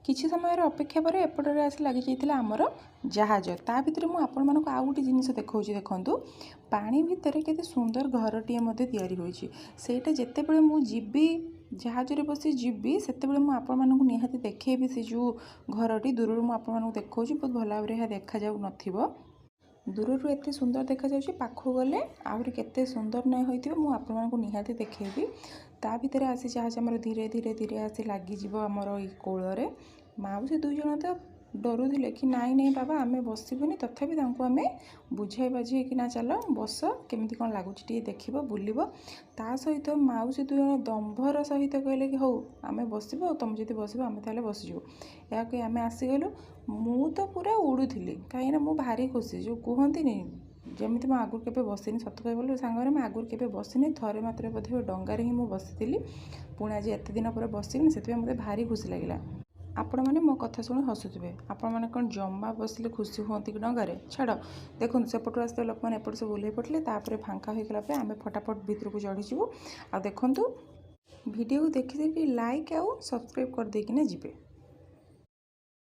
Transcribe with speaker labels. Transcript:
Speaker 1: किछि समय अपेक्षा पर एपटे आसी लगी जाइथिला आमर जहाज ता भितर मु आपण मानक आउ गोटे जिनिस देखौछि देखंतु पानी भितर केते सुंदर घरटीए मध्ये तयारी होइछि सेटा जेतेबेले मु जिबी जहाज रे बसी जिबी सेतेबेले मु आपण मानक निहाती देखैबी से जो घरटी दूर मु आपण मानक देखौछि बहुत भल भाबरे हा देखा जाउ नथिबो दूर एत सुंदर देखा जाउछि पाखु गले आहुरी केते सुंदर नै होइथिबो मु आपण मानक निहाती देखैबी ता भितर आसी जहाज हमर धीरे धीरे धीरे आसी लागी जिवो हमर ई कोଳରେ माउसी दुई जण तो डरुले कि नाई नहीं बाबा आमे बसबुनि तथापि तांको आमे बुझाई बाझे कि ना चल बस केमती कौन लगुच देख बुलब ता सहित माउसी दुई जण दंभर सहित कहले कि हौ आमे बसबो तुम जदि बसबो आमे ताले बसजु या कि आमे आसीगलु मु तो पूरा उड़ुथिली कहीं मु भारी खुशी जो कहती जमी मैं आगुरी केवे बसनी सत कह सांगे मैं आगुरी केवे बसनी थे मात्र बोधे डंगारे ही मुझे पुणी आज एत दिन पर बसनी से मत भारी खुशी लगे आपण मैंने मो कथा शुणी हसुवे आपण मैंने कौन जमा बसिले खुशी हमें कि डंगारे छाड़ देखो सेपटू आसते लोक मैंने एपट सब ओल्ल पड़े तापर फांका होगा आम फटाफट भितर को चढ़ीजु आ देखु भिडियो को देखी लाइक आउ सब्सक्राइब कर देकिना जिबे।